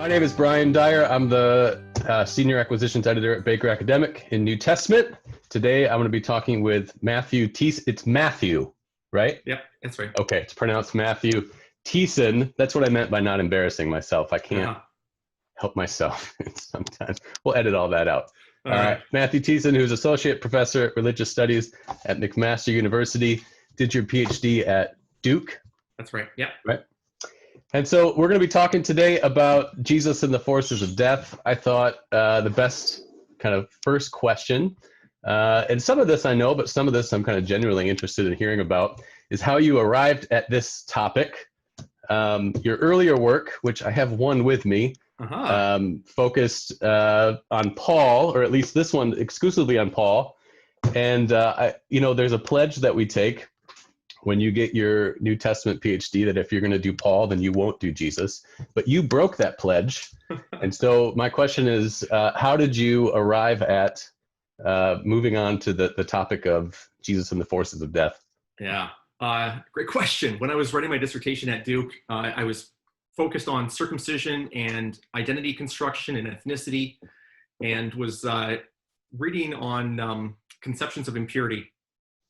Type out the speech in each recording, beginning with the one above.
My name is Brian Dyer. I'm the Senior Acquisitions Editor at Baker Academic in New Testament. Today, I'm going to be talking with Matthew Thiessen. It's Matthew, right? Yep, that's right. Okay, it's pronounced Matthew Thiessen. That's what I meant by not embarrassing myself. I can't help myself sometimes. We'll edit all that out. All right. Matthew Thiessen, who's Associate Professor at Religious Studies at McMaster University, did your PhD at Duke. That's right. Yep. Right. And so we're going to be talking today about Jesus and the forces of death. I thought the best kind of first question, and some of this I know, but some of this I'm kind of genuinely interested in hearing about, is how you arrived at this topic. Your earlier work, which I have one with me, focused on Paul, or at least this one exclusively on Paul. And, there's a pledge that we take when you get your New Testament PhD that if you're going to do Paul, then you won't do Jesus. But you broke that pledge. And so my question is, how did you arrive at moving on to the topic of Jesus and the forces of death? Yeah, great question. When I was writing my dissertation at Duke, I was focused on circumcision and identity construction and ethnicity, and was reading on conceptions of impurity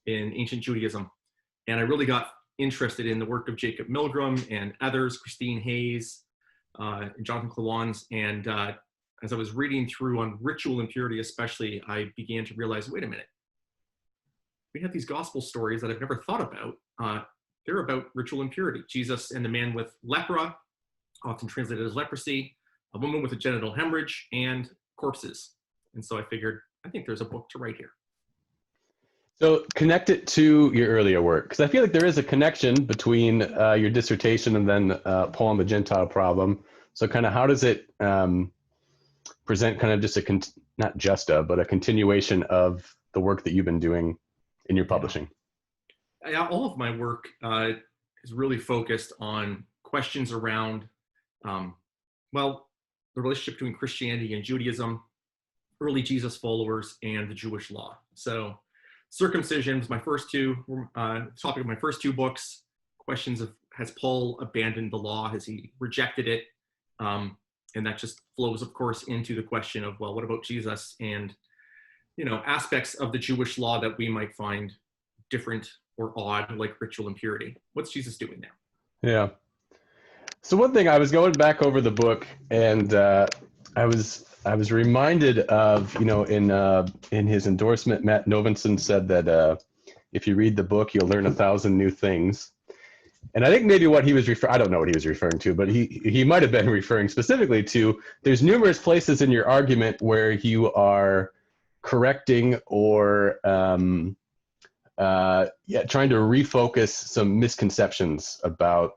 in ancient Judaism. And I really got interested in the work of Jacob Milgram and others, Christine Hayes, Jonathan Klawans. And as I was reading through on ritual impurity especially, I began to realize, wait a minute, we have these gospel stories that I've never thought about. They're about ritual impurity. Jesus and the man with lepra, often translated as leprosy, a woman with a genital hemorrhage, and corpses. And so I figured, I think there's a book to write here. So connect it to your earlier work, because I feel like there is a connection between your dissertation and then Paul and the Gentile problem. So kind of how does it present kind of just but a continuation of the work that you've been doing in your publishing? All of my work is really focused on questions around, the relationship between Christianity and Judaism, early Jesus followers, and the Jewish law. So circumcision was my first topic of my first two books. Questions of, has Paul abandoned the law? Has he rejected it? And that just flows, of course, into the question of, well, what about Jesus? And, aspects of the Jewish law that we might find different or odd, like ritual impurity. What's Jesus doing now? Yeah. So one thing, I was going back over the book, and I was reminded of, in his endorsement, Matt Novenson said that if you read the book, you'll learn 1,000 new things. And I think maybe what he was I don't know what he was referring to, but he might have been referring specifically to, there's numerous places in your argument where you are correcting or trying to refocus some misconceptions about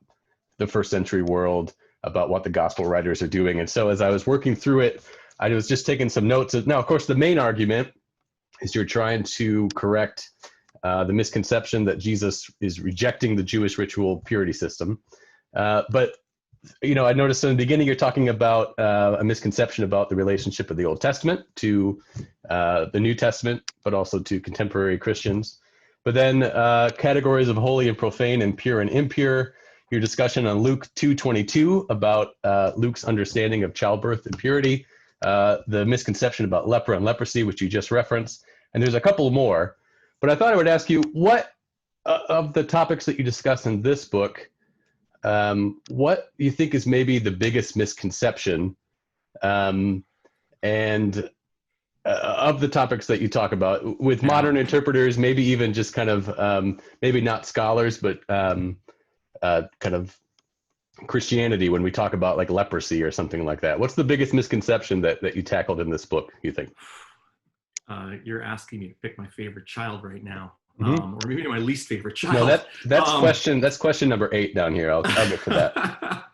the first century world, about what the gospel writers are doing. And so as I was working through it, I was just taking some notes. Now, of course, the main argument is you're trying to correct the misconception that Jesus is rejecting the Jewish ritual purity system. But I noticed in the beginning you're talking about a misconception about the relationship of the Old Testament to the New Testament, but also to contemporary Christians. But then categories of holy and profane and pure and impure. Your discussion on Luke 2:22 about Luke's understanding of childbirth and purity. The misconception about lepra and leprosy, which you just referenced, and there's a couple more. But I thought I would ask you, what of the topics that you discuss in this book, what you think is maybe the biggest misconception, and of the topics that you talk about with modern interpreters, maybe even just kind of, maybe not scholars, but kind of Christianity, when we talk about like leprosy or something like that? What's the biggest misconception that you tackled in this book, you think? You're asking me to pick my favorite child right now, or maybe my least favorite child. No, that's question number 8 down here. I'll get to that.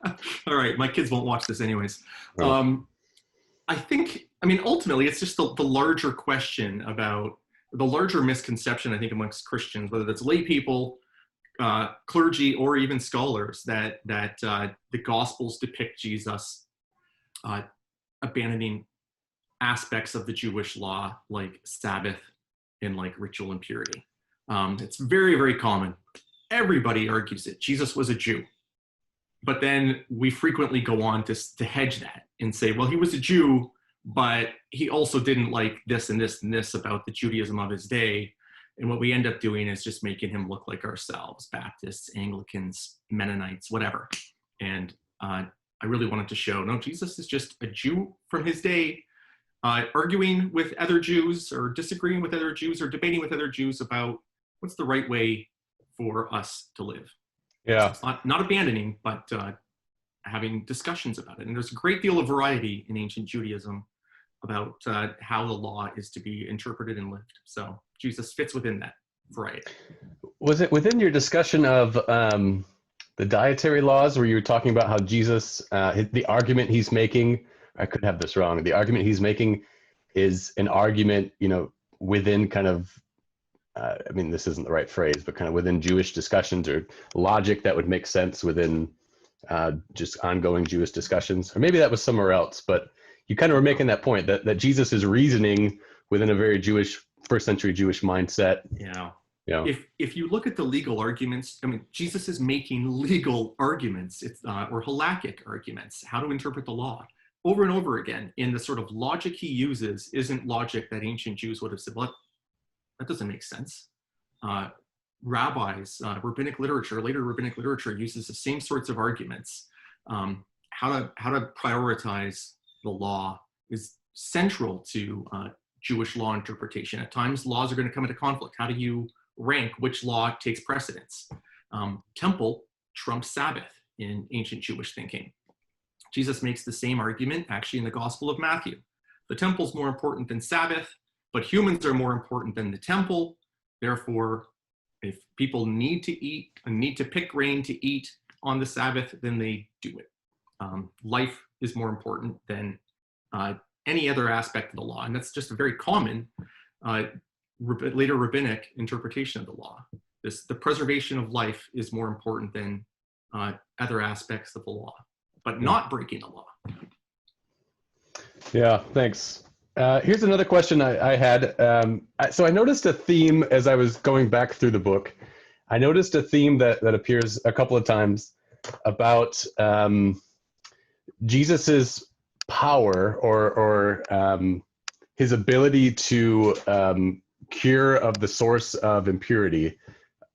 All right, my kids won't watch this anyways. Right. Ultimately, it's just the larger question about the larger misconception, I think, amongst Christians, whether that's lay people, clergy, or even scholars, that the Gospels depict Jesus abandoning aspects of the Jewish law, like Sabbath and like ritual impurity. It's very, very common. Everybody argues it. Jesus was a Jew. But then we frequently go on to hedge that and say, well, he was a Jew, but he also didn't like this and this and this about the Judaism of his day. And what we end up doing is just making him look like ourselves, Baptists, Anglicans, Mennonites, whatever. And I really wanted to show, no, Jesus is just a Jew from his day, arguing with other Jews or disagreeing with other Jews or debating with other Jews about what's the right way for us to live. Yeah. So it's not abandoning, but having discussions about it. And there's a great deal of variety in ancient Judaism about how the law is to be interpreted and lived. So Jesus fits within that variety. Was it within your discussion of the dietary laws where you were talking about how Jesus, the argument he's making, I could have this wrong, the argument he's making is an argument, within kind of, I mean, this isn't the right phrase, but kind of within Jewish discussions or logic that would make sense within just ongoing Jewish discussions? Or maybe that was somewhere else, but you kind of were making that point that Jesus is reasoning within a very Jewish, first century Jewish mindset. Yeah. Yeah. If you look at the legal arguments, I mean, Jesus is making legal arguments, or halakhic arguments, how to interpret the law, over and over again. And the sort of logic he uses isn't logic that ancient Jews would have said, well, that doesn't make sense. Rabbis, rabbinic literature, later rabbinic literature uses the same sorts of arguments. How to prioritize the law is central to Jewish law interpretation. At times, laws are going to come into conflict. How do you rank which law takes precedence? Temple trumps Sabbath in ancient Jewish thinking. Jesus makes the same argument actually in the Gospel of Matthew. The temple's more important than Sabbath, but humans are more important than the temple. Therefore, if people need to eat and need to pick grain to eat on the Sabbath, then they do it. Life is more important than any other aspect of the law. And that's just a very common later rabbinic interpretation of the law. The preservation of life is more important than other aspects of the law, but not breaking the law. Yeah, thanks. Here's another question I had. So I noticed a theme as I was going back through the book. I noticed a theme that appears a couple of times about Jesus's power or his ability to cure of the source of impurity,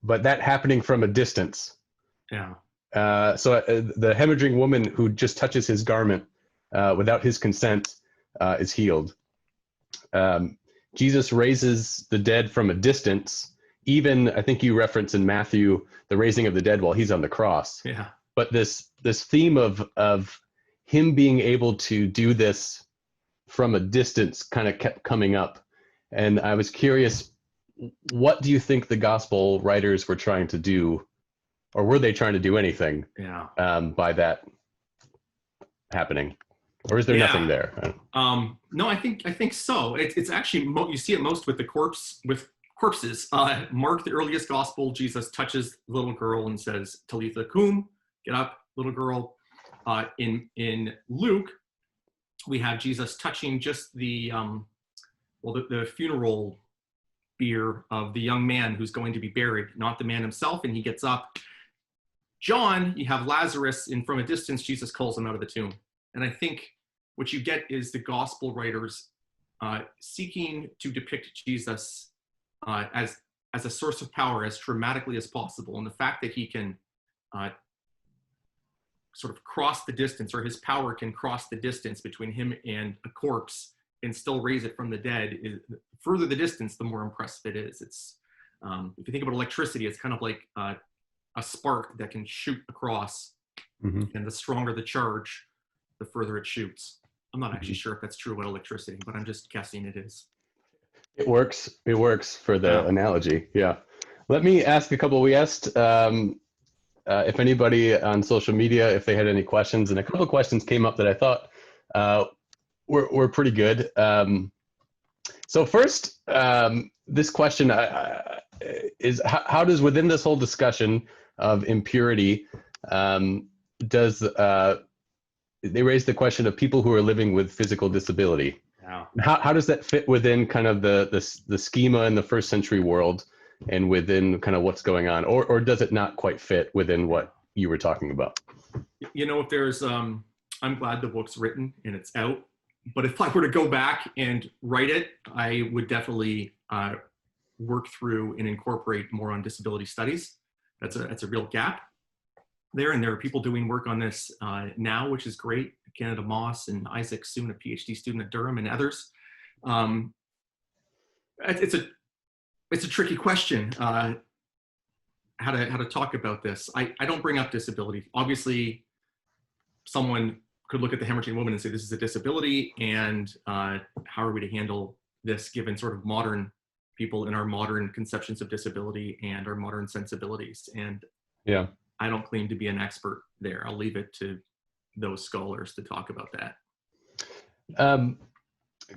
but that happening from a distance. Yeah. So the hemorrhaging woman who just touches his garment without his consent is healed. Jesus raises the dead from a distance. Even, I think you reference in Matthew, the raising of the dead while he's on the cross. Yeah. But this theme of him being able to do this from a distance kind of kept coming up. And I was curious, what do you think the gospel writers were trying to do, or were they trying to do anything by that happening? Or is there nothing there? No, I think so. It's actually, you see it most with corpses. Mark, the earliest gospel, Jesus touches the little girl and says, Talitha cum, get up, little girl. In Luke, we have Jesus touching just the funeral bier of the young man who's going to be buried, not the man himself, and he gets up. John, you have Lazarus, and from a distance, Jesus calls him out of the tomb. And I think what you get is the gospel writers seeking to depict Jesus as a source of power as dramatically as possible. And the fact that he can sort of cross the distance, or his power can cross the distance between him and a corpse and still raise it from the dead, is further the distance, the more impressive it is. It's if you think about electricity, it's kind of like a spark that can shoot across, and the stronger the charge, the further it shoots. I'm not actually sure if that's true about electricity, but I'm just guessing it is. It works. It works for the analogy. Yeah. Let me ask a couple. We asked if anybody on social media, if they had any questions, and a couple of questions came up that I thought were pretty good. So first, this question is how does, within this whole discussion of impurity, they raise the question of people who are living with physical disability. Yeah. How does that fit within kind of the schema in the first century world, and within kind of what's going on, or does it not quite fit within what you were talking about? If there's I'm glad the book's written and it's out. But if I were to go back and write it, I would definitely work through and incorporate more on disability studies. That's a real gap there. And there are people doing work on this now, which is great. Canada Moss and Isaac Soon, a PhD student at Durham, and others. It's a tricky question, how to talk about this. I don't bring up disability. Obviously, someone could look at the hemorrhaging woman and say, this is a disability, and how are we to handle this given sort of modern people in our modern conceptions of disability and our modern sensibilities? And yeah, I don't claim to be an expert there. I'll leave it to those scholars to talk about that.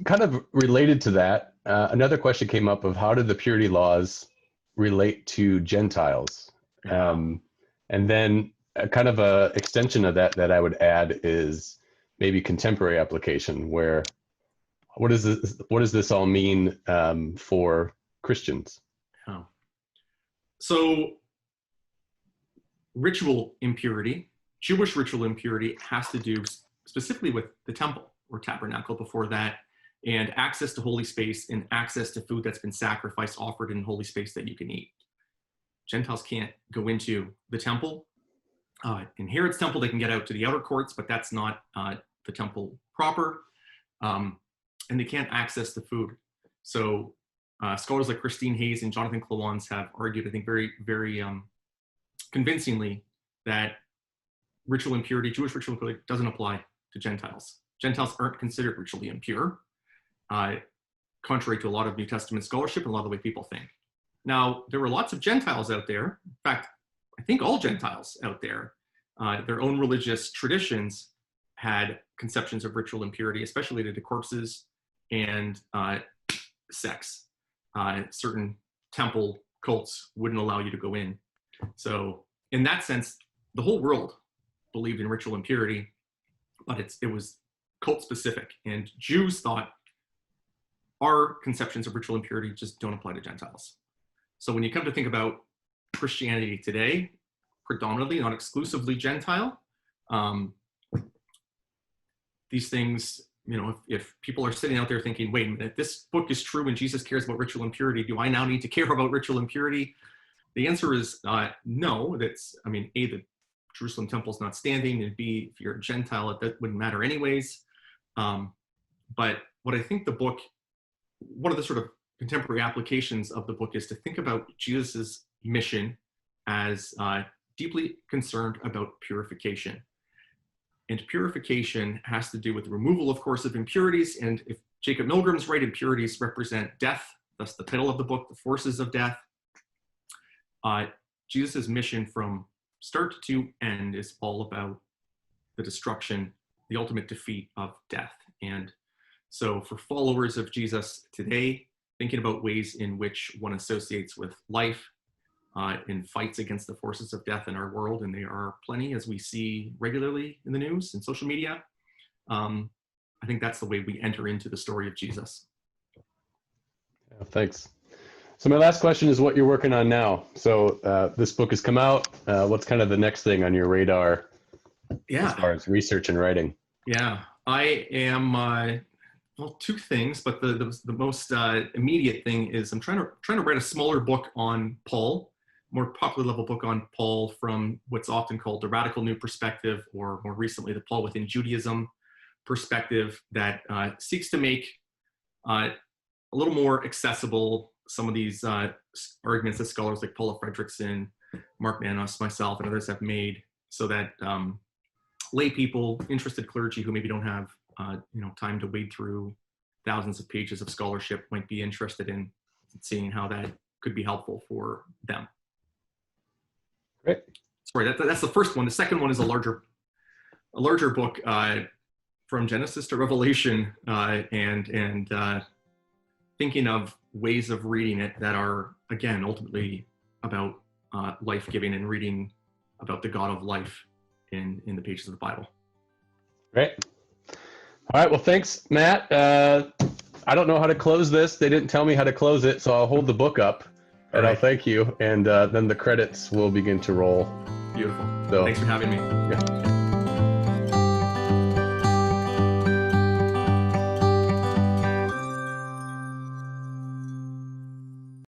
Kind of related to that, another question came up of how did the purity laws relate to Gentiles? And then kind of a extension of that I would add is maybe contemporary application, where what does this all mean for Christians? Oh. So ritual impurity, Jewish ritual impurity, has to do specifically with the temple or tabernacle before that, and access to holy space and access to food that's been sacrificed, offered in holy space that you can eat. Gentiles can't go into the temple. In Herod's temple, they can get out to the outer courts, but that's not the temple proper. And they can't access the food. So scholars like Christine Hayes and Jonathan Klawans have argued, I think very, very convincingly, that ritual impurity, Jewish ritual impurity, doesn't apply to Gentiles. Gentiles aren't considered ritually impure, contrary to a lot of New Testament scholarship and a lot of the way people think. Now, there were lots of Gentiles out there. In fact, I think all Gentiles out there, their own religious traditions had conceptions of ritual impurity, especially related to corpses and sex. Certain temple cults wouldn't allow you to go in. So in that sense, the whole world believed in ritual impurity, but it was cult specific. And Jews thought our conceptions of ritual impurity just don't apply to Gentiles. So when you come to think about Christianity today, predominantly, not exclusively Gentile, these things, you know, if people are sitting out there thinking, wait a minute, this book is true and Jesus cares about ritual impurity, do I now need to care about ritual impurity? The answer is no. That's, I mean, A, the Jerusalem temple's not standing, and B, if you're a Gentile, that wouldn't matter anyways. But what I think the book, one of the sort of contemporary applications of the book is to think about Jesus's mission as deeply concerned about purification. And purification has to do with the removal, of course, of impurities. And if Jacob Milgram's right, impurities represent death. That's the title of the book, The Forces of Death. Jesus's mission from start to end is all about the destruction, the ultimate defeat of death. And so for followers of Jesus today, thinking about ways in which one associates with life in fights against the forces of death in our world, and there are plenty, as we see regularly in the news and social media, I think that's the way we enter into the story of Jesus. Yeah, thanks. So my last question is what you're working on now. So this book has come out. What's kind of the next thing on your radar as far as research and writing? Yeah, I am, well, two things, but the most immediate thing is I'm trying to write a smaller book on Paul, more popular level book on Paul from what's often called the radical new perspective, or more recently, the Paul within Judaism perspective, that seeks to make a little more accessible some of these arguments that scholars like Paula Fredrickson, Mark Nanos, myself, and others have made, so that lay people, interested clergy who maybe don't have time to wade through thousands of pages of scholarship might be interested in seeing how that could be helpful for them. Great. Sorry, that's the first one. The second one is a larger book from Genesis to Revelation, and thinking of ways of reading it that are, again, ultimately about life-giving and reading about the God of life in the pages of the Bible. Great. All right. Well, thanks, Matt. I don't know how to close this. They didn't tell me how to close it, so I'll hold the book up and I'll thank you. And then the credits will begin to roll. Beautiful. So, thanks for having me. Yeah.